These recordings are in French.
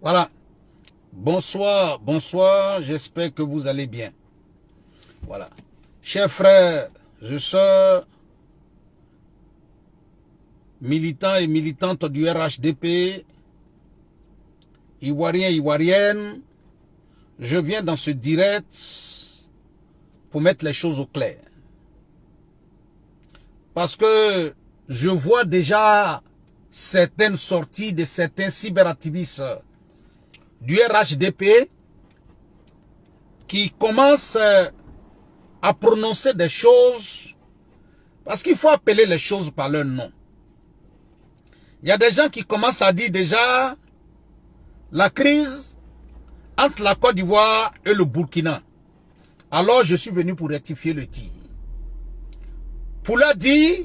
Voilà. Bonsoir, bonsoir. J'espère que vous allez bien. Voilà. Chers frères et sœurs, militants et militantes du RHDP, Ivoiriens, Ivoiriennes, je viens dans ce direct pour mettre les choses au clair. Parce que je vois déjà certaines sorties de certains cyberactivistes du RHDP qui commencent à prononcer des choses parce qu'il faut appeler les choses par leur nom. Il y a des gens qui commencent à dire déjà la crise entre la Côte d'Ivoire et le Burkina. Alors je suis venu pour rectifier le tir. Pour leur dire,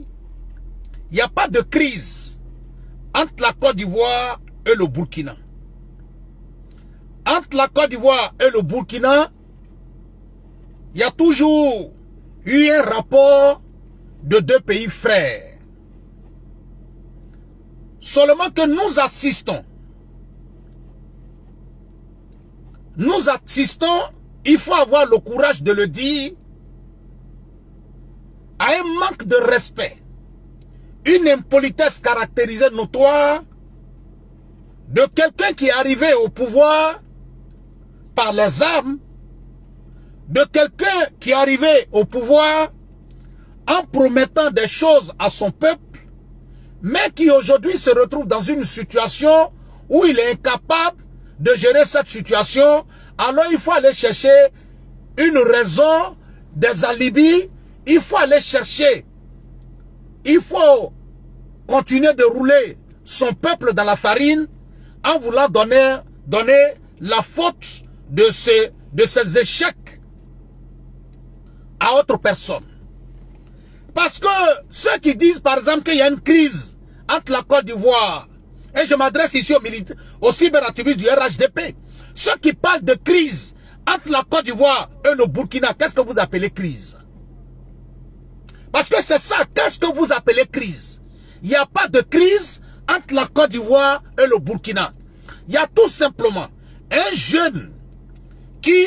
il n'y a pas de crise entre la Côte d'Ivoire et le Burkina. Entre la Côte d'Ivoire et le Burkina, il y a toujours eu un rapport de deux pays frères. Seulement que nous assistons, il faut avoir le courage de le dire, à un manque de respect, une impolitesse caractérisée notoire de quelqu'un qui est arrivé au pouvoir par les armes, de quelqu'un qui est arrivé au pouvoir en promettant des choses à son peuple, mais qui aujourd'hui se retrouve dans une situation où il est incapable de gérer cette situation. Alors il faut aller chercher une raison, des alibis, il faut aller chercher, il faut continuer de rouler son peuple dans la farine en voulant donner la faute de ces échecs à autre personne. Parce que ceux qui disent par exemple qu'il y a une crise entre la Côte d'Ivoire, et je m'adresse ici aux cyberactivistes du RHDP, ceux qui parlent de crise entre la Côte d'Ivoire et le Burkina, qu'est-ce que vous appelez crise? Parce que c'est ça, qu'est-ce que vous appelez crise? Il n'y a pas de crise entre la Côte d'Ivoire et le Burkina. Il y a tout simplement un jeune qui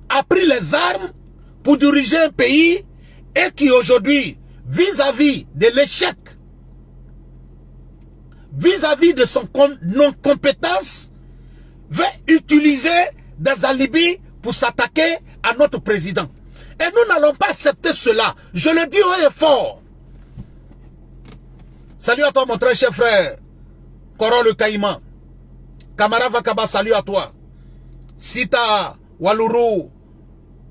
a pris les armes pour diriger un pays et qui aujourd'hui, vis-à-vis de l'échec, vis-à-vis de son non-compétence, veut utiliser des alibis pour s'attaquer à notre président. Et nous n'allons pas accepter cela. Je le dis haut et fort. Salut à toi mon très cher frère, Koro le Caïman. Kamara Vakaba, salut à toi. Sita Waluru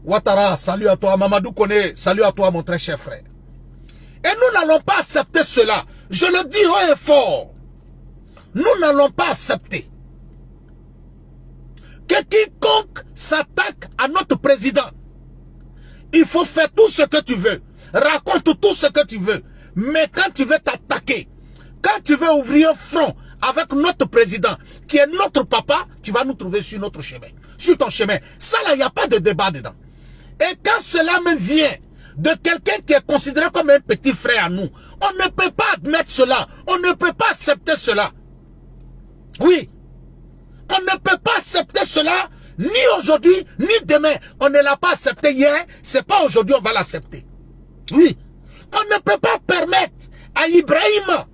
Ouattara, salut à toi. Mamadou Kone, salut à toi mon très cher frère. Et nous n'allons pas accepter cela. Je le dis haut et fort. Nous n'allons pas accepter que quiconque s'attaque à notre président. Il faut faire tout ce que tu veux. Raconte tout ce que tu veux. Mais quand tu veux t'attaquer, quand tu veux ouvrir un front avec notre président, qui est notre papa, tu vas nous trouver sur notre chemin. Sur ton chemin. Ça là, il n'y a pas de débat dedans. Et quand cela me vient de quelqu'un qui est considéré comme un petit frère à nous, on ne peut pas admettre cela. On ne peut pas accepter cela. Oui. On ne peut pas accepter cela, ni aujourd'hui, ni demain. On ne l'a pas accepté hier, c'est pas aujourd'hui on va l'accepter. Oui. On ne peut pas permettre à Ibrahim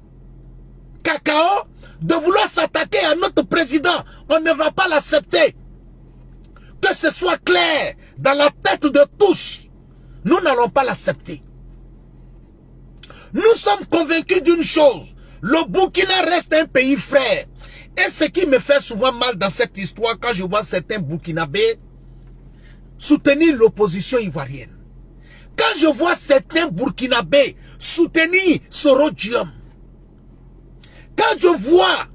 Kakao de vouloir s'attaquer à notre président. On ne va pas l'accepter. Que ce soit clair dans la tête de tous. Nous n'allons pas l'accepter. Nous sommes convaincus d'une chose. Le Burkina reste un pays frère. Et ce qui me fait souvent mal dans cette histoire, quand je vois certains Burkinabés soutenir l'opposition ivoirienne. Quand je vois certains Burkinabés soutenir Soro Diom. Quand je vois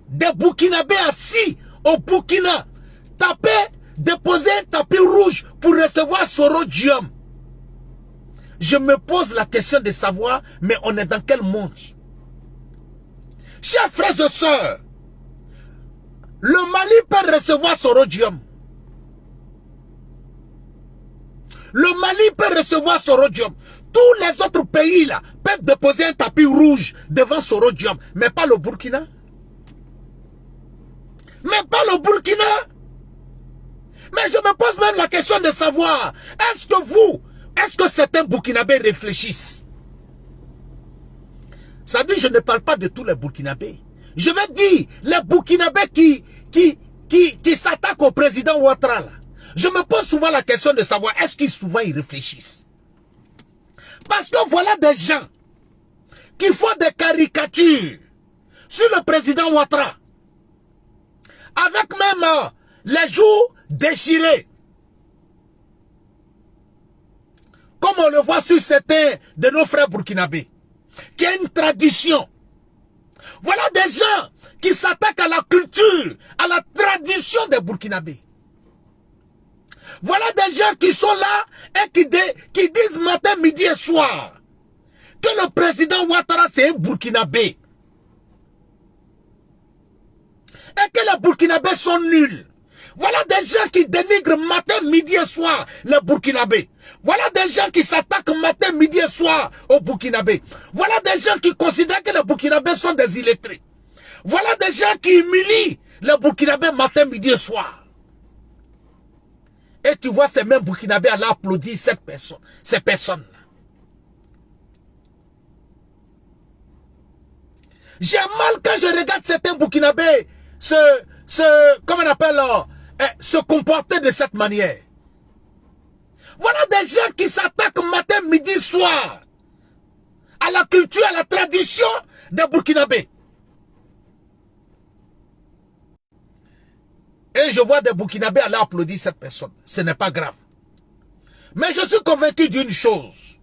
des Burkinabés assis au Burkina déposer un tapis rouge pour recevoir Soro Diom. Je me pose la question de savoir, mais on est dans quel monde? Chers frères et sœurs, le Mali peut recevoir Soro Diom. Le Mali peut recevoir Soro Diom. Tous les autres pays là peuvent déposer un tapis rouge devant Soro Diom, mais pas le Burkina. mais pas le Burkina. Mais je me pose même la question de savoir, est-ce que certains Burkinabés réfléchissent? Ça dit, je ne parle pas de tous les Burkinabés. Je vais dire, les Burkinabés qui s'attaquent au président Ouattara. Je me pose souvent la question de savoir, est-ce qu'ils souvent ils réfléchissent? Parce que voilà des gens qui font des caricatures sur le président Ouattara. Avec même les joues déchirées. Comme on le voit sur certains de nos frères burkinabés. Qui a une tradition. Voilà des gens qui s'attaquent à la culture, à la tradition des burkinabés. Voilà des gens qui sont là et qui disent matin, midi et soir que le président Ouattara c'est un burkinabé. Et que les burkinabés sont nuls. Voilà des gens qui dénigrent matin, midi et soir les burkinabés. Voilà des gens qui s'attaquent matin, midi et soir aux burkinabés. Voilà des gens qui considèrent que les burkinabés sont des illettrés. Voilà des gens qui humilient les burkinabés matin, midi et soir. Et tu vois ces mêmes burkinabés aller applaudir ces personnes-là. J'ai mal quand je regarde certains burkinabés comment on appelle, se comporter de cette manière. Voilà des gens qui s'attaquent matin, midi, soir à la culture, à la tradition des Burkinabés. Et je vois des Burkinabés aller applaudir cette personne. Ce n'est pas grave. Mais je suis convaincu d'une chose.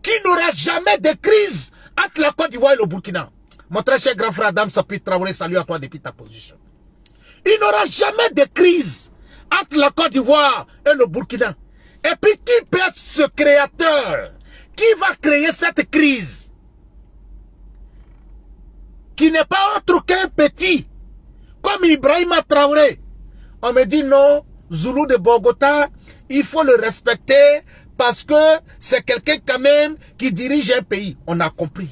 Qu'il n'y aura jamais de crise entre la Côte d'Ivoire et le Burkina. Mon très cher grand frère Adam Sapit Traoré, salut à toi depuis ta position. Il n'y aura jamais de crise entre la Côte d'Ivoire et le Burkina. Et puis qui peut être ce créateur? Qui va créer cette crise? Qui n'est pas autre qu'un petit, comme Ibrahima Traoré. On me dit non, Zoulou de Bogota, il faut le respecter parce que c'est quelqu'un quand même qui dirige un pays. On a compris.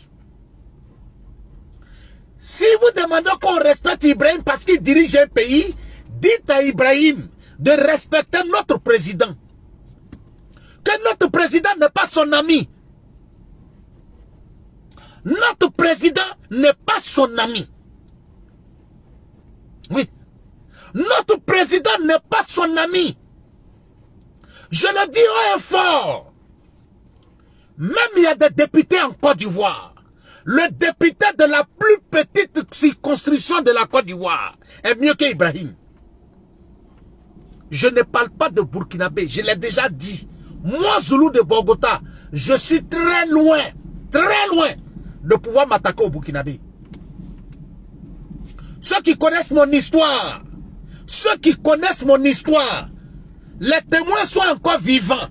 Si vous demandez qu'on respecte Ibrahim parce qu'il dirige un pays, dites à Ibrahim de respecter notre président. Que notre président n'est pas son ami. Notre président n'est pas son ami. Oui. Notre président n'est pas son ami. Je le dis haut et fort. Même il y a des députés en Côte d'Ivoire. Le député de la plus petite circonscription de la Côte d'Ivoire est mieux qu'Ibrahim. Je ne parle pas de Burkinabé, je l'ai déjà dit. Moi, Zoulou de Bogota, je suis très loin de pouvoir m'attaquer au Burkinabé. Ceux qui connaissent mon histoire, les témoins sont encore vivants.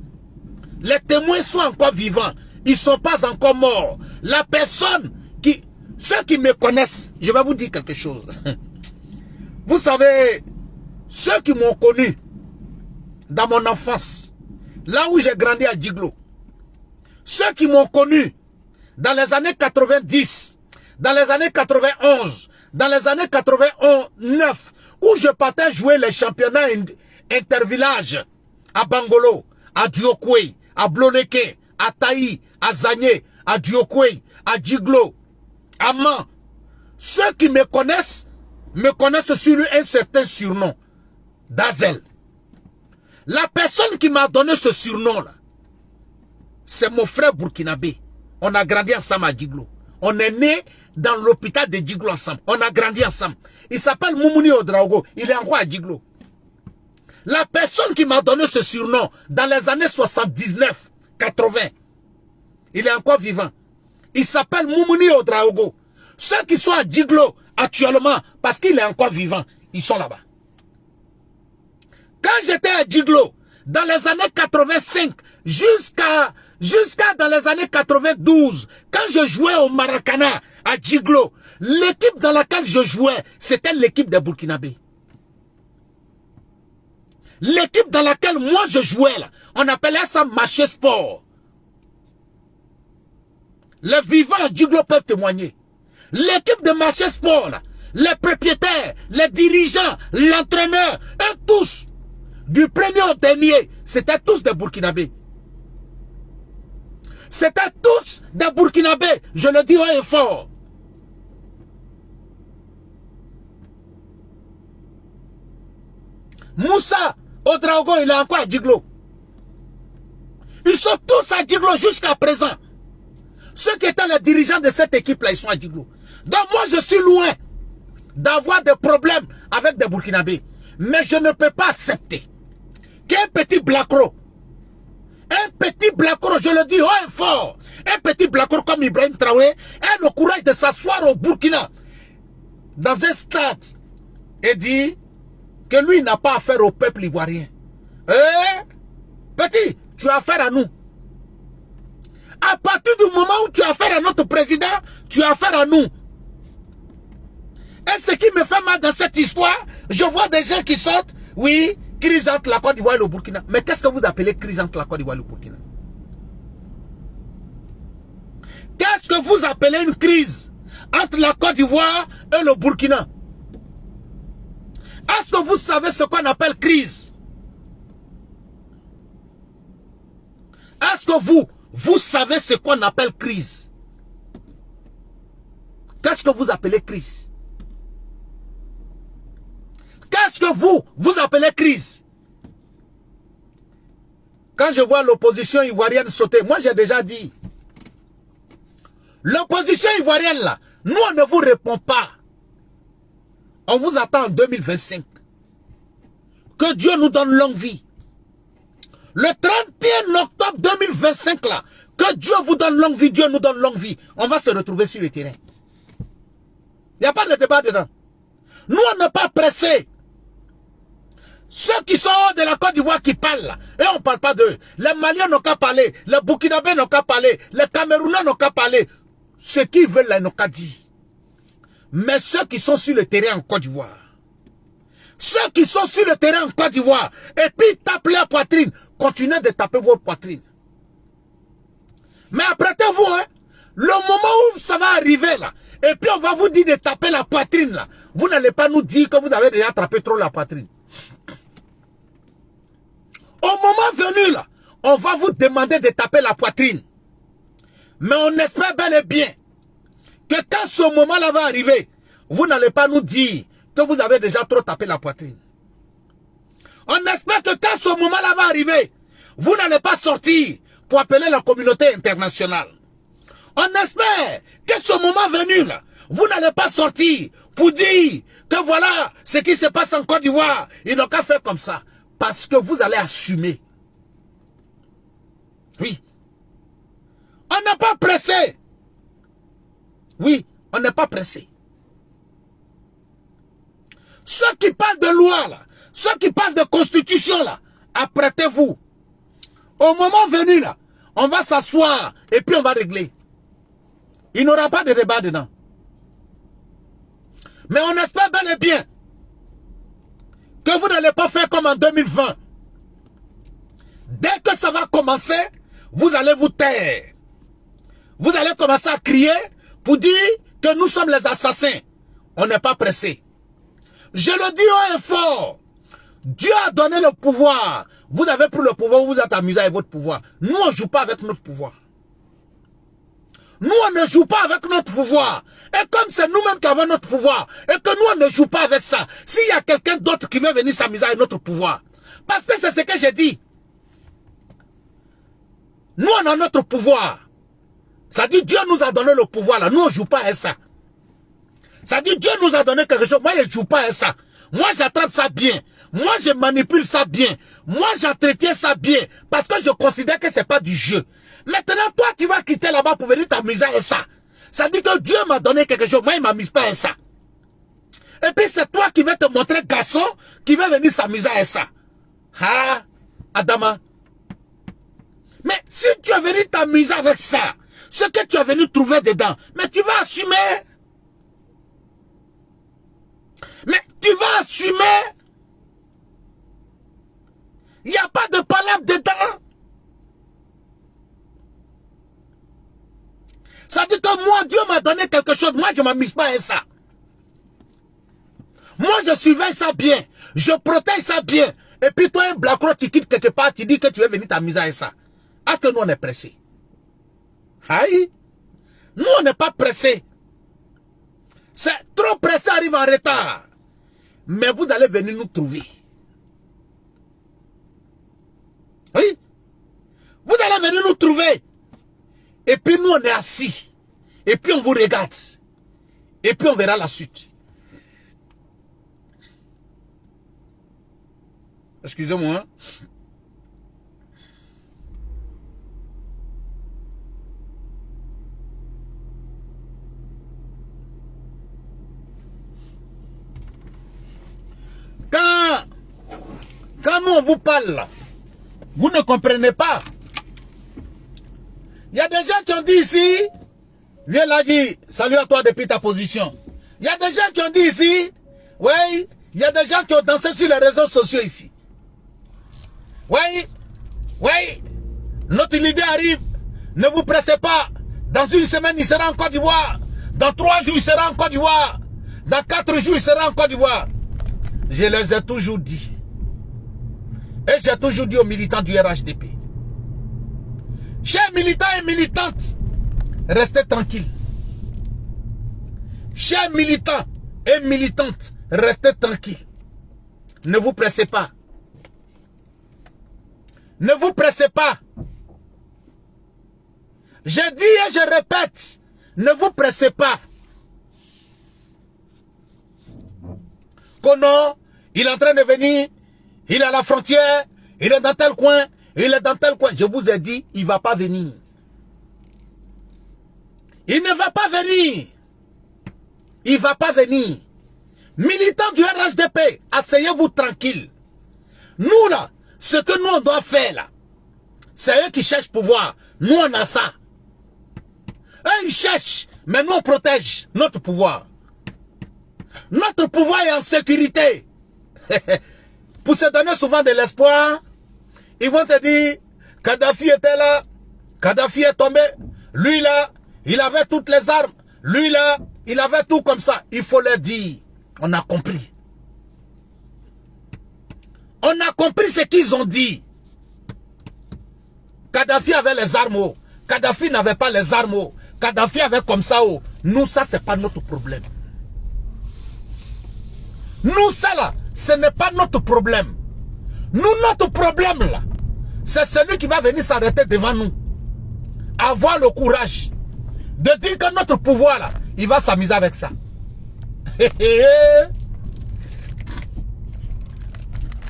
Les témoins sont encore vivants. Ils ne sont pas encore morts. La personne ceux qui me connaissent, je vais vous dire quelque chose. Vous savez, ceux qui m'ont connu dans mon enfance, là où j'ai grandi à Djiglo, ceux qui m'ont connu dans les années 90, dans les années 91, dans les années 89, où je partais jouer les championnats intervillages à Bangolo, à Diokwei, à Bloneke, à Taï, à Zagné, à Diokwei, à Djiglo, à Man. Ceux qui me connaissent sur un certain surnom, Dazel. La personne qui m'a donné ce surnom-là, c'est mon frère burkinabé. On a grandi ensemble à Djiglo. On est né dans l'hôpital de Djiglo ensemble. On a grandi ensemble. Il s'appelle Moumouni Odraogo. Il est encore à Djiglo. La personne qui m'a donné ce surnom dans les années 79, 80, il est encore vivant. Il s'appelle Moumouni Odraogo. Ceux qui sont à Djiglo actuellement, parce qu'il est encore vivant, ils sont là-bas. Quand j'étais à Djiglo, dans les années 85, jusqu'à dans les années 92, quand je jouais au Maracana, à Djiglo, l'équipe dans laquelle je jouais, c'était l'équipe des Burkinabés. L'équipe dans laquelle moi je jouais, là, on appelait ça Marché Sport. Les vivants à Djiglo peuvent témoigner. L'équipe de Marché Sport, là, les propriétaires, les dirigeants, l'entraîneur, eux tous, du premier au dernier, c'était tous des Burkinabés. C'était tous des Burkinabés, je le dis haut et fort. Moussa Ouedraogo, il est encore à Djiglo. Ils sont tous à Djiglo jusqu'à présent. Ceux qui étaient les dirigeants de cette équipe-là, ils sont à Djiglo. Donc moi, je suis loin d'avoir des problèmes avec des Burkinabés. Mais je ne peux pas accepter qu'un petit Blacro, je le dis haut et fort, un petit Blacro comme Ibrahim Traoré ait le courage de s'asseoir au Burkina, dans un stade, et dit que lui n'a pas affaire au peuple ivoirien. Petit, tu as affaire à nous. À partir du moment où tu as affaire à notre président, tu as affaire à nous. Et ce qui me fait mal dans cette histoire, je vois des gens qui sortent, oui, crise entre la Côte d'Ivoire et le Burkina. Mais qu'est-ce que vous appelez crise entre la Côte d'Ivoire et le Burkina? Qu'est-ce que vous appelez une crise entre la Côte d'Ivoire et le Burkina? Est-ce que vous savez ce qu'on appelle crise? Est-ce que vous savez ce qu'on appelle crise? Qu'est-ce que vous appelez crise? Qu'est-ce que vous appelez crise? Quand je vois l'opposition ivoirienne sauter, moi j'ai déjà dit, l'opposition ivoirienne là, nous on ne vous répond pas. On vous attend en 2025. Que Dieu nous donne longue vie. Le 31 octobre 2025 là, que Dieu vous donne longue vie, Dieu nous donne longue vie. On va se retrouver sur le terrain. Il n'y a pas de débat dedans. Nous on n'est pas pressés. Ceux qui sont hors de la Côte d'Ivoire qui parlent là, et on ne parle pas d'eux. Les Maliens n'ont qu'à parler, les Burkinabés n'ont qu'à parler, les Camerounais n'ont qu'à parler. Ceux qui veulent là n'ont qu'à dire. Mais ceux qui sont sur le terrain en Côte d'Ivoire, ceux qui sont sur le terrain en Côte d'Ivoire, et puis tapent leur poitrine, continuez de taper votre poitrine. Mais apprêtez-vous, hein, le moment où ça va arriver là, et puis on va vous dire de taper la poitrine là, vous n'allez pas nous dire que vous avez déjà tapé trop la poitrine. Au moment venu là, on va vous demander de taper la poitrine. Mais on espère bel et bien que quand ce moment-là va arriver, vous n'allez pas nous dire que vous avez déjà trop tapé la poitrine. On espère que quand ce moment-là va arriver, vous n'allez pas sortir pour appeler la communauté internationale. On espère que ce moment venu là, vous n'allez pas sortir pour dire que voilà ce qui se passe en Côte d'Ivoire, ils n'ont qu'à faire comme ça. Parce que vous allez assumer. Oui. On n'est pas pressé. Oui, on n'est pas pressé. Ceux qui parlent de loi là, ceux qui parlent de constitution là, apprêtez-vous. Au moment venu là, on va s'asseoir et puis on va régler. Il n'y aura pas de débat dedans. Mais on espère bel et bien que vous n'allez pas faire comme en 2020. Dès que ça va commencer, vous allez vous taire. Vous allez commencer à crier pour dire que nous sommes les assassins. On n'est pas pressé. Je le dis haut et fort. Dieu a donné le pouvoir. Vous avez pris le pouvoir, vous êtes amusé avec votre pouvoir. Nous, on ne joue pas avec notre pouvoir. Nous, on ne joue pas avec notre pouvoir. Et comme c'est nous-mêmes qui avons notre pouvoir, et que nous, on ne joue pas avec ça, s'il y a quelqu'un d'autre qui veut venir s'amuser avec notre pouvoir, parce que c'est ce que j'ai dit. Nous, on a notre pouvoir. Ça dit Dieu nous a donné le pouvoir là. Nous, on ne joue pas avec ça. Ça dit Dieu nous a donné quelque chose. Moi, je ne joue pas avec ça. Moi, j'attrape ça bien. Moi, je manipule ça bien. Moi, j'entretiens ça bien. Parce que je considère que ce n'est pas du jeu. Maintenant, toi, tu vas quitter là-bas pour venir t'amuser avec ça. Ça dit que Dieu m'a donné quelque chose. Moi, il ne m'amuse pas avec ça. Et puis, c'est toi qui vas te montrer garçon, qui va venir s'amuser avec ça. Ah, Adama. Mais si tu es venu t'amuser avec ça, ce que tu es venu trouver dedans, mais tu vas assumer. Mais tu vas assumer. Il n'y a pas de palabre dedans. Ça dit que moi, Dieu m'a donné quelque chose. Moi, je ne m'amuse pas à ça. je surveille ça bien, je protège ça bien, et puis toi, un blacro, tu quittes quelque part, tu dis que tu veux venir t'amuser avec ça. Est-ce que nous, on est pressés? Aïe! Nous, on n'est pas pressés. C'est trop pressé, arrive en retard. Mais vous allez venir nous trouver. Oui? Vous allez venir nous trouver. Et puis nous, on est assis. Et puis on vous regarde. Et puis on verra la suite. Excusez-moi. Quand nous on vous parle, vous ne comprenez pas. Il y a des gens qui ont dit ici, viens là dit, salut à toi depuis ta position. Il y a des gens qui ont dit ici, oui, il y a des gens qui ont dansé sur les réseaux sociaux ici. Oui, oui, notre leader arrive, ne vous pressez pas. Dans une semaine, il sera en Côte d'Ivoire. Dans 3 jours, il sera en Côte d'Ivoire. Dans 4 jours, il sera en Côte d'Ivoire. Je les ai toujours dit. Et j'ai toujours dit aux militants du RHDP. Chers militants et militantes, restez tranquilles. Chers militants et militantes, restez tranquilles. Ne vous pressez pas. Ne vous pressez pas. Je dis et je répète, ne vous pressez pas. Kono, il est en train de venir, il est à la frontière, il est dans tel coin, il est dans tel coin. Je vous ai dit, il ne va pas venir. Il ne va pas venir. Il ne va pas venir. Militants du RHDP, asseyez-vous tranquille. Nous là, ce que nous on doit faire là, c'est eux qui cherchent pouvoir. Nous on a ça. Eux ils cherchent, mais nous on protège notre pouvoir. Notre pouvoir est en sécurité. Pour se donner souvent de l'espoir, ils vont te dire, Kadhafi était là, Kadhafi est tombé, lui là, il avait toutes les armes, lui là, il avait tout comme ça. Il faut leur dire, on a compris. On a compris ce qu'ils ont dit. Kadhafi avait les armes, oh. Kadhafi n'avait pas les armes, oh. Kadhafi avait comme ça, oh. Nous, ça, c'est pas notre problème. Nous, ça là, ce n'est pas notre problème. Nous, notre problème là, c'est celui qui va venir s'arrêter devant nous. Avoir le courage de dire que notre pouvoir là, il va s'amuser avec ça.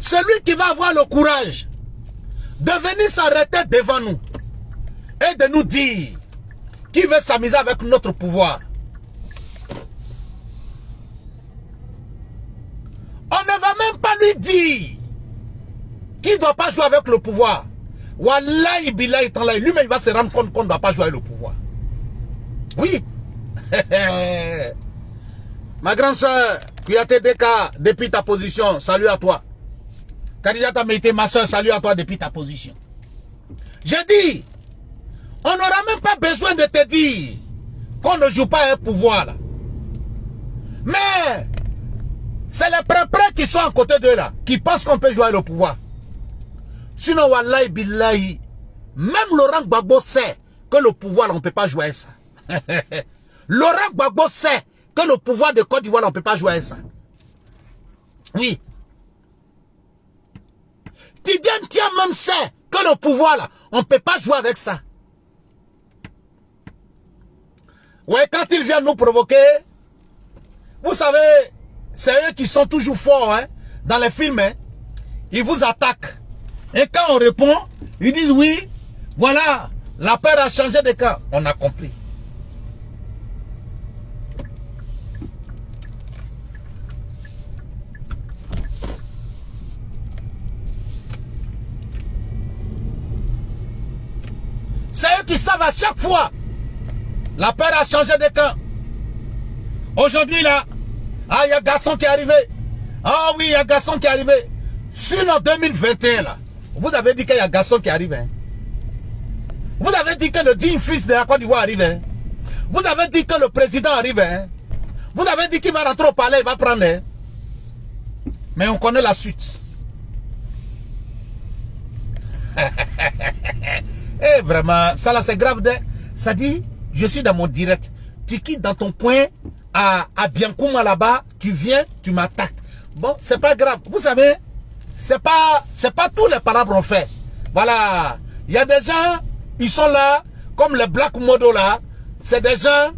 Celui qui va avoir le courage de venir s'arrêter devant nous et de nous dire qu'il veut s'amuser avec notre pouvoir. On ne va même pas lui dire qu'il ne doit pas jouer avec le pouvoir. Wallahi billahi ta'ala, lui-même il va se rendre compte qu'on ne doit pas jouer avec le pouvoir. Oui. Ma grande soeur, Kouyaté Deka, depuis ta position, salut à toi. Kadijata Meïté, ma soeur, salut à toi depuis ta position. Je dis, on n'aura même pas besoin de te dire qu'on ne joue pas un pouvoir là. Mais c'est les prêts qui sont à côté d'eux là, qui pensent qu'on peut jouer le pouvoir. Sinon, wallahi billahi, même Laurent Gbagbo sait que le pouvoir là, on ne peut pas jouer ça. Laurent Gbagbo sait que le pouvoir de Côte d'Ivoire là, on ne peut pas jouer ça. Oui. Tidiane Tiam même sait que le pouvoir là, on ne peut pas jouer avec ça. Ouais, quand ils viennent nous provoquer, vous savez, c'est eux qui sont toujours forts hein, dans les films. Hein. Ils vous attaquent. Et quand on répond, ils disent oui, voilà, la peur a changé de camp. On a compris. C'est eux qui savent à chaque fois. La peur a changé de camp. Aujourd'hui là, ah, il y a un garçon qui est arrivé. Ah oui, il y a un garçon qui est arrivé. Sinon, 2021 là, vous avez dit qu'il y a un garçon qui arrive. Hein. Vous avez dit que le digne fils de la Côte d'Ivoire arrive. Hein. Vous avez dit que le président arrive. Hein. Vous avez dit qu'il va rentrer au palais, il va prendre. Hein. Mais on connaît la suite. Et vraiment, ça là c'est grave. Ça dit, je suis dans mon direct. Tu quittes dans ton point à Biancouma là-bas, tu viens, tu m'attaques. Bon, c'est pas grave. Vous savez, c'est pas tous les palabres ont fait. Voilà. Il y a des gens, ils sont là, comme les Black Modo là. C'est des gens,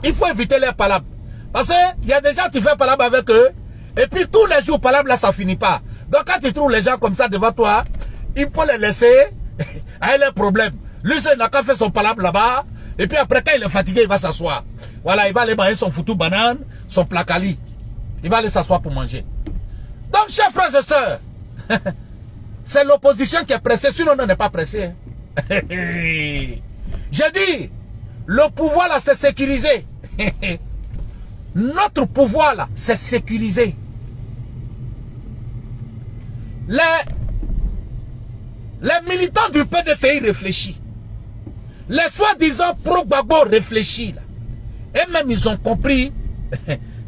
il faut éviter les palabres. Parce qu'il y a des gens qui font palabre avec eux. Et puis tous les jours, palabre là, ça finit pas. Donc quand tu trouves les gens comme ça devant toi, il faut les laisser avec les problèmes. Lui, il n'a qu'à faire son palabre là-bas. Et puis après, quand il est fatigué, il va s'asseoir. Voilà, il va aller manger son foutu banane, son placali. Il va aller s'asseoir pour manger. Donc, chers frères et sœurs, c'est l'opposition qui est pressée, sinon on n'est pas pressé. J'ai dit, le pouvoir là, c'est sécurisé. Notre pouvoir là, c'est sécurisé. Les militants du PDCI réfléchissent. Les soi-disant pro-Gbagbo réfléchissent. Et même ils ont compris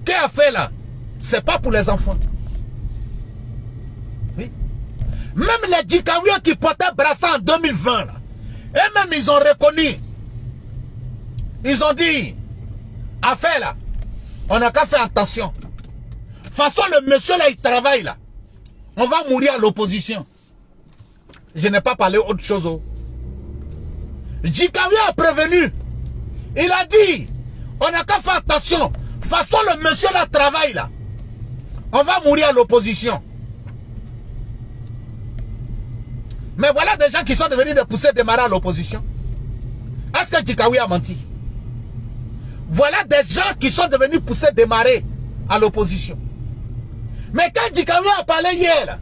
qu'est a fait là, c'est pas pour les enfants. Oui. Même les Djikaouiens qui portaient brassard en 2020 là, et même ils ont reconnu. Ils ont dit, affaire là, on n'a qu'à faire attention. De toute façon, le monsieur là, il travaille là. On va mourir à l'opposition. Je n'ai pas parlé autre chose. Djikaouia a prévenu. Il a dit, on n'a qu'à faire attention. De toute façon, le monsieur là travaille là. On va mourir à l'opposition. Mais voilà des gens qui sont devenus des poussés démarrer à l'opposition. Est-ce que Djikaouia a menti? Voilà des gens qui sont devenus poussés démarrer à l'opposition. Mais quand Djikaouia a parlé hier, là,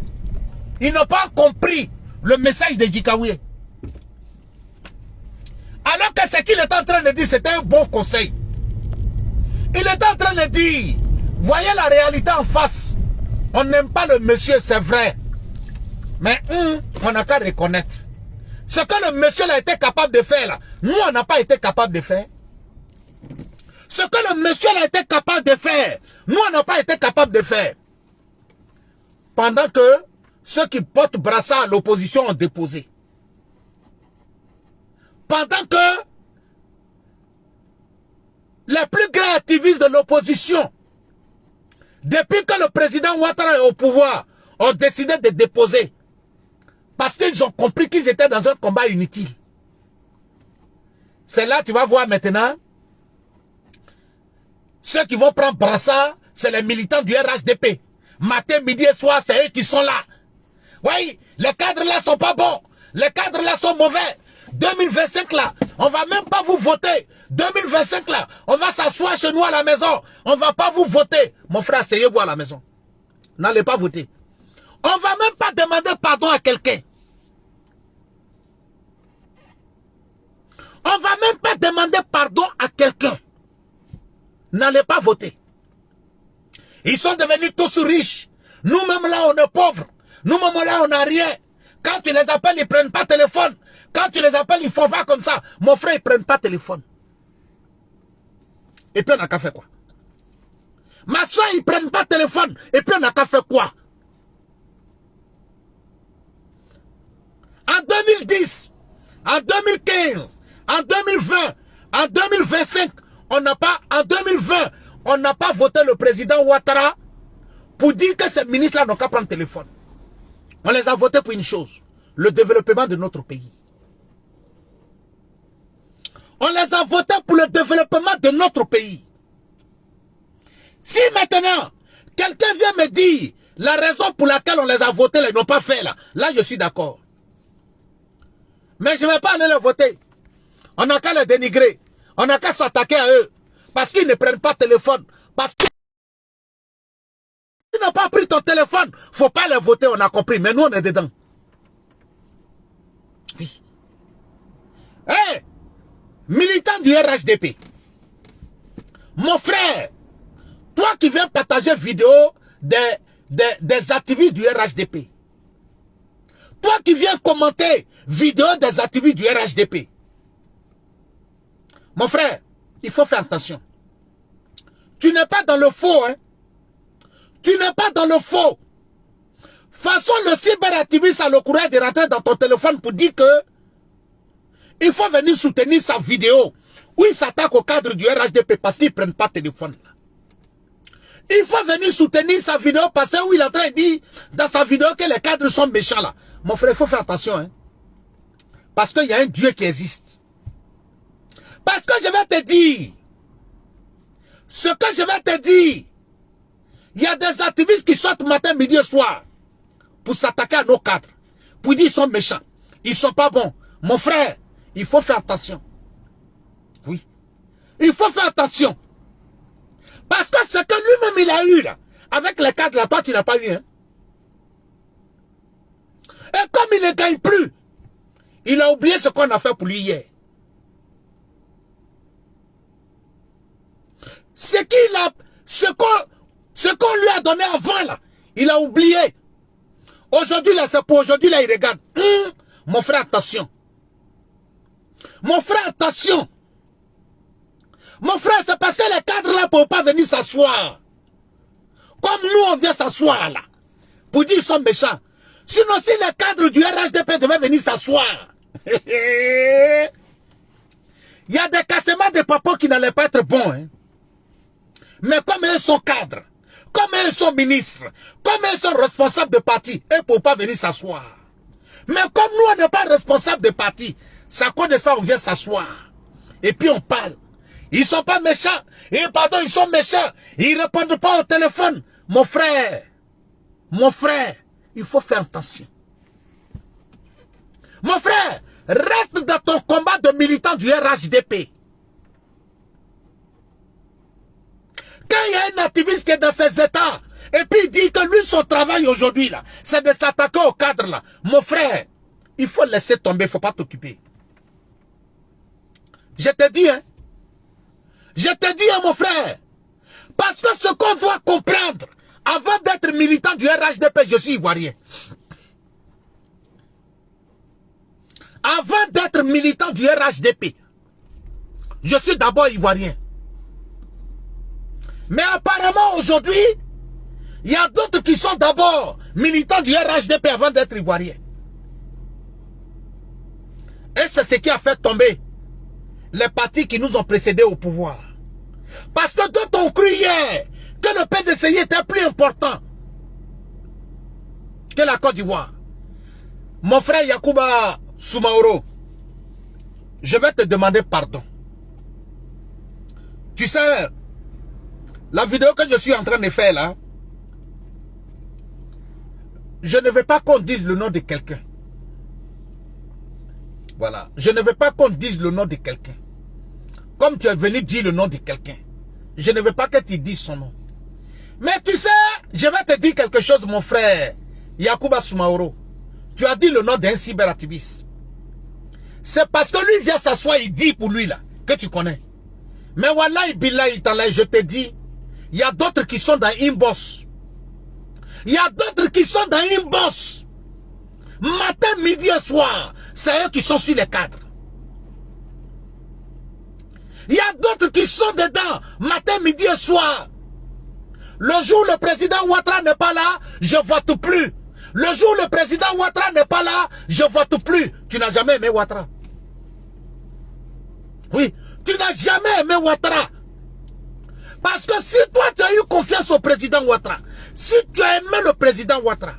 ils n'ont pas compris le message de Djikaouia. Alors que ce qu'il est en train de dire, c'était un bon conseil. Il est en train de dire, voyez la réalité en face. On n'aime pas le monsieur, c'est vrai. Mais on n'a qu'à reconnaître. Ce que le monsieur a été capable de faire, là, nous, on n'a pas été capable de faire. Ce que le monsieur a été capable de faire, nous, on n'a pas été capable de faire. Pendant que ceux qui portent brassard à l'opposition ont déposé. Pendant que les plus grands activistes de l'opposition, depuis que le président Ouattara est au pouvoir, ont décidé de déposer. Parce qu'ils ont compris qu'ils étaient dans un combat inutile. C'est là que tu vas voir maintenant, ceux qui vont prendre brassard, c'est les militants du RHDP. Matin, midi et soir, c'est eux qui sont là. Oui, les cadres là sont pas bons. Les cadres là sont mauvais. 2025 là, on va même pas vous voter. 2025 là, on va s'asseoir chez nous à la maison. On va pas vous voter. Mon frère, asseyez-vous à la maison. N'allez pas voter. On va même pas demander pardon à quelqu'un. On va même pas demander pardon à quelqu'un. N'allez pas voter. Ils sont devenus tous riches. Nous-mêmes là, on est pauvres. Nous-mêmes là, on n'a rien. Quand tu les appelles, ils ne prennent pas téléphone. Quand tu les appelles, ils ne font pas comme ça. Mon frère, ils ne prennent pas téléphone. Et puis on n'a qu'à faire quoi? Ma soeur, ils ne prennent pas téléphone. Et puis on n'a qu'à faire quoi? En 2010, en 2015, en 2020, en 2025, on n'a pas, en 2020, on n'a pas voté le président Ouattara pour dire que ces ministres-là n'ont qu'à prendre téléphone. On les a votés pour une chose, le développement de notre pays. On les a votés pour le développement de notre pays. Si maintenant, quelqu'un vient me dire la raison pour laquelle on les a votés, ils n'ont pas fait là je suis d'accord. Mais je ne vais pas aller les voter. On n'a qu'à les dénigrer. On n'a qu'à s'attaquer à eux. Parce qu'ils ne prennent pas téléphone. Parce qu'ils n'ont pas pris ton téléphone. Il ne faut pas les voter, on a compris. Mais nous, on est dedans. Oui. Hé, militant du RHDP. Mon frère, toi qui viens partager vidéo des activistes du RHDP. Toi qui viens commenter vidéo des activistes du RHDP. Mon frère, il faut faire attention. Tu n'es pas dans le faux, hein. Tu n'es pas dans le faux. Façon le cyberactiviste a le courage de rentrer dans ton téléphone pour dire que il faut venir soutenir sa vidéo où il s'attaque au cadre du RHDP parce qu'ils ne prennent pas téléphone. Il faut venir soutenir sa vidéo parce que où il est en train de dire dans sa vidéo que les cadres sont méchants là. Mon frère, il faut faire attention. Hein? Parce qu'il y a un Dieu qui existe. Parce que je vais te dire, ce que je vais te dire, il y a des activistes qui sortent matin, midi et soir pour s'attaquer à nos cadres. Pour dire qu'ils sont méchants. Ils ne sont pas bons. Mon frère, il faut faire attention. Oui. Il faut faire attention. Parce que ce que lui-même il a eu là, avec les cadres là, toi tu n'as pas eu. Hein? Et comme il ne gagne plus, il a oublié ce qu'on a fait pour lui hier. Ce qu'on lui a donné avant là, il a oublié. Aujourd'hui là, c'est pour aujourd'hui là, il regarde. Mon frère, attention. Mon frère, attention. Mon frère, c'est parce que les cadres là ne peuvent pas venir s'asseoir. Comme nous, on vient s'asseoir là. Pour dire qu'ils sont méchants. Sinon, si les cadres du RHDP devaient venir s'asseoir. Il y a des cassements de papas qui n'allaient pas être bons. Hein. Mais comme ils sont cadres, comme ils sont ministres, comme ils sont responsables de parti, ils ne peuvent pas venir s'asseoir. Mais comme nous, on n'est pas responsable de parti, c'est à cause de ça on vient s'asseoir. Et puis on parle. Ils ne sont pas méchants. Et pardon, ils sont méchants. Ils ne répondent pas au téléphone. Mon frère, il faut faire attention. Mon frère, reste dans ton combat de militant du RHDP. Quand il y a un activiste qui est dans ses états, et puis il dit que lui, son travail aujourd'hui, là, c'est de s'attaquer au cadre, là. Mon frère, il faut laisser tomber, il ne faut pas t'occuper. Je te dis, hein. Je te dis, hein, mon frère. Parce que ce qu'on doit comprendre, avant d'être militant du RHDP, je suis ivoirien. Avant d'être militant du RHDP, je suis d'abord ivoirien. Mais apparemment aujourd'hui, il y a d'autres qui sont d'abord militants du RHDP avant d'être ivoiriens. Et c'est ce qui a fait tomber les partis qui nous ont précédés au pouvoir. Parce que d'autres ont cru hier que le PDCI était plus important que la Côte d'Ivoire. Mon frère Yacouba Soumaoro, je vais te demander pardon. Tu sais, la vidéo que je suis en train de faire là, je ne veux pas qu'on dise le nom de quelqu'un. Voilà. Je ne veux pas qu'on dise le nom de quelqu'un. Comme tu es venu dire le nom de quelqu'un, je ne veux pas que tu dises son nom. Mais tu sais, je vais te dire quelque chose, mon frère Yacouba Soumaoro. Tu as dit le nom d'un cyberactiviste. C'est parce que lui vient s'asseoir, il dit pour lui là, que tu connais. Mais wallahi billahi ta'ala, je te dis, il y a d'autres qui sont dans Inbox. Il y a d'autres qui sont dans Inbox. Matin, midi et soir, c'est eux qui sont sur les cadres. Il y a d'autres qui sont dedans, matin, midi et soir. Le jour où le président Ouattara n'est pas là, je vote plus. Le jour où le président Ouattara n'est pas là, je vote plus. Tu n'as jamais aimé Ouattara. Oui, tu n'as jamais aimé Ouattara. Parce que si toi tu as eu confiance au président Ouattara, si tu as aimé le président Ouattara,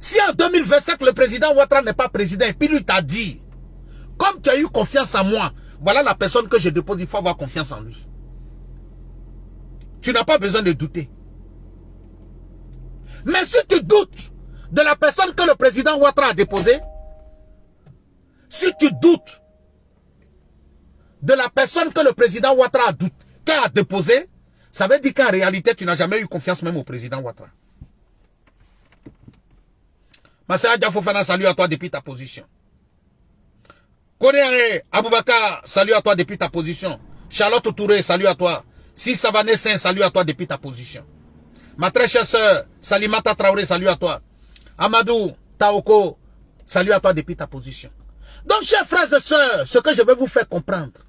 si en 2025 le président Ouattara n'est pas président et puis lui t'a dit, comme tu as eu confiance en moi, voilà la personne que je dépose, il faut avoir confiance en lui. Tu n'as pas besoin de douter. Mais si tu doutes de la personne que le président Ouattara a déposée, si tu doutes de la personne que le président Ouattara a déposée, ça veut dire qu'en réalité, tu n'as jamais eu confiance même au président Ouattara. Massa Diafofana, salut à toi depuis ta position. Konere Aboubakar, salut à toi depuis ta position. Charlotte Touré, salut à toi. Si Savané Saint, salut à toi depuis ta position. Ma très chère sœur, Salimata Traoré, salut à toi. Amadou Taoko, salut à toi depuis ta position. Donc, chers frères et sœurs, ce que je vais vous faire comprendre.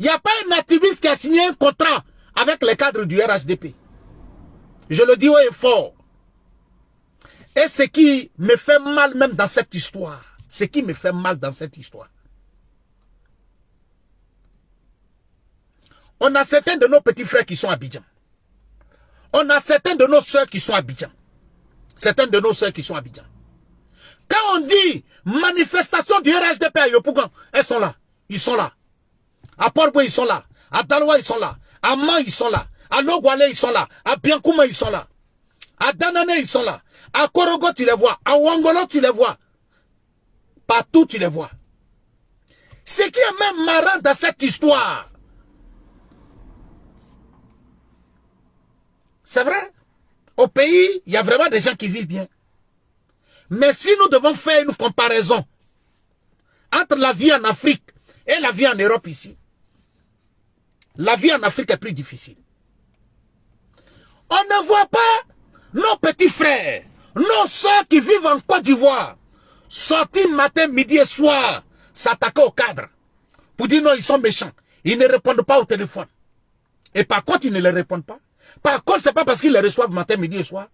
Il n'y a pas un activiste qui a signé un contrat avec les cadres du RHDP. Je le dis haut et fort. Et ce qui me fait mal même dans cette histoire, ce qui me fait mal dans cette histoire, on a certains de nos petits frères qui sont à Abidjan. On a certains de nos soeurs qui sont à Abidjan. Certaines de nos soeurs qui sont à Abidjan. Quand on dit manifestation du RHDP à Yopougon, elles sont là. Ils sont là. À Port-Boué, ils sont là. À Daloa, ils sont là. À Man, ils sont là. À Logwale, ils sont là. À Biankouma, ils sont là. À Danane, ils sont là. À Korogo, tu les vois. À Wangolo, tu les vois. Partout, tu les vois. Ce qui est même marrant dans cette histoire, c'est vrai, au pays, il y a vraiment des gens qui vivent bien. Mais si nous devons faire une comparaison entre la vie en Afrique et la vie en Europe ici, la vie en Afrique est plus difficile. On ne voit pas nos petits frères, nos soeurs qui vivent en Côte d'Ivoire, sortir matin, midi et soir, s'attaquer au cadre. Pour dire non, ils sont méchants. Ils ne répondent pas au téléphone. Et par contre, ils ne les répondent pas. Par contre, ce n'est pas parce qu'ils les reçoivent matin, midi et soir.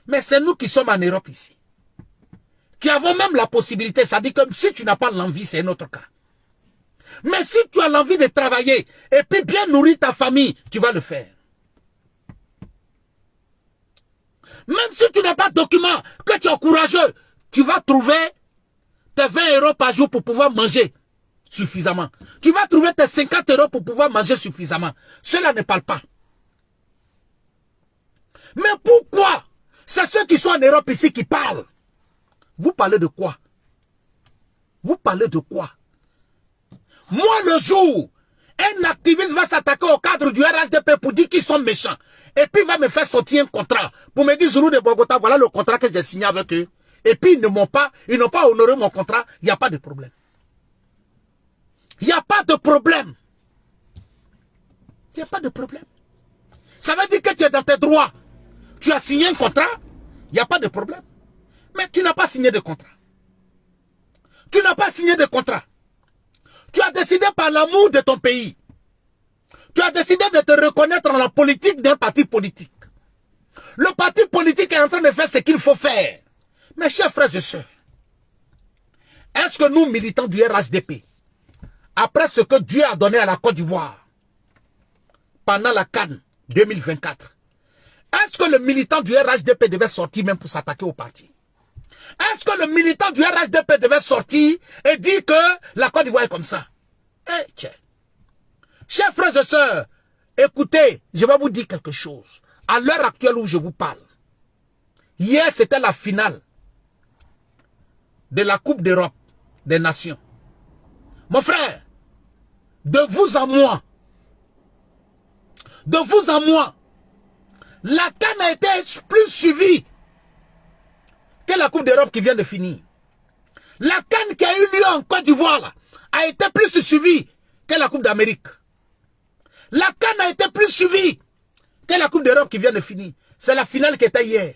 Mais c'est nous qui sommes en Europe ici, qui avons même la possibilité. Ça dit que si tu n'as pas l'envie, c'est un autre cas. Mais si tu as l'envie de travailler et puis bien nourrir ta famille, tu vas le faire. Même si tu n'as pas de document, que tu es courageux, tu vas trouver tes 20 € par jour pour pouvoir manger suffisamment. Tu vas trouver tes 50 € pour pouvoir manger suffisamment. Cela ne parle pas. Mais pourquoi? C'est ceux qui sont en Europe ici qui parlent. Vous parlez de quoi? Vous parlez de quoi? Moi, le jour, un activiste va s'attaquer au cadre du RHDP pour dire qu'ils sont méchants. Et puis il va me faire sortir un contrat pour me dire, Zoulou de Bogota, voilà le contrat que j'ai signé avec eux. Et puis ils n'ont pas honoré mon contrat, il n'y a pas de problème. Il n'y a pas de problème. Il n'y a pas de problème. Ça veut dire que tu es dans tes droits. Tu as signé un contrat, il n'y a pas de problème. Mais tu n'as pas signé de contrat. Tu n'as pas signé de contrat. Tu as décidé par l'amour de ton pays. Tu as décidé de te reconnaître dans la politique d'un parti politique. Le parti politique est en train de faire ce qu'il faut faire. Mes chers frères et sœurs, est-ce que nous, militants du RHDP, après ce que Dieu a donné à la Côte d'Ivoire, pendant la CAN 2024, est-ce que le militant du RHDP devait sortir même pour s'attaquer au parti? Est-ce que le militant du RHDP devait sortir et dire que la Côte d'Ivoire est comme ça? Eh, tiens. Chers frères et sœurs, écoutez, je vais vous dire quelque chose. À l'heure actuelle où je vous parle, hier c'était la finale de la Coupe d'Europe des Nations. Mon frère, de vous à moi, la CAN a été plus suivie que la Coupe d'Europe qui vient de finir. La CAN qui a eu lieu en Côte d'Ivoire a été plus suivie que la Coupe d'Amérique. La CAN a été plus suivie que la Coupe d'Europe qui vient de finir. C'est la finale qui était hier.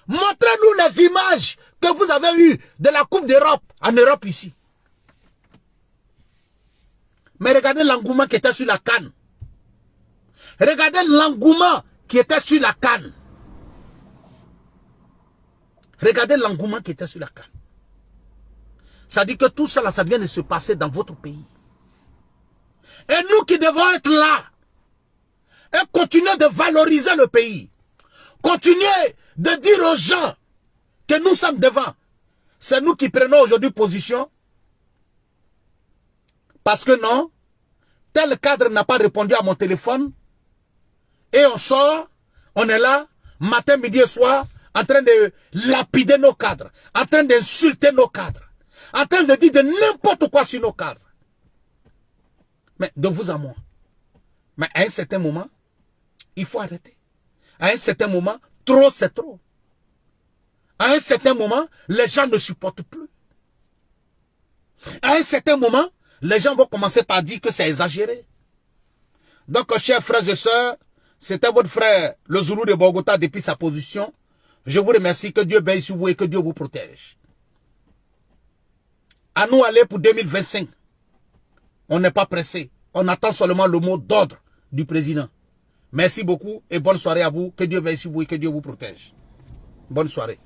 Montrez-nous les images que vous avez eues de la Coupe d'Europe en Europe ici. Mais regardez l'engouement qui était sur la CAN. Regardez l'engouement qui était sur la CAN. Regardez l'engouement qui était sur la CAN. Ça dit que tout ça, là, ça vient de se passer dans votre pays. Et nous qui devons être là, et continuer de valoriser le pays, continuer de dire aux gens que nous sommes devant. C'est nous qui prenons aujourd'hui position. Parce que non, tel cadre n'a pas répondu à mon téléphone. Et on sort, on est là, matin, midi et soir, en train de lapider nos cadres, en train d'insulter nos cadres, en train de dire de n'importe quoi sur nos cadres. Mais de vous à moi. Mais à un certain moment, il faut arrêter. À un certain moment, trop c'est trop. À un certain moment, les gens ne supportent plus. À un certain moment, les gens vont commencer par dire que c'est exagéré. Donc, chers frères et sœurs, c'était votre frère, le Zoulou de Bogota, depuis sa position. Je vous remercie, que Dieu veille sur vous et que Dieu vous protège. À nous aller pour 2025. On n'est pas pressé. On attend seulement le mot d'ordre du président. Merci beaucoup et bonne soirée à vous. Que Dieu veille sur vous et que Dieu vous protège. Bonne soirée.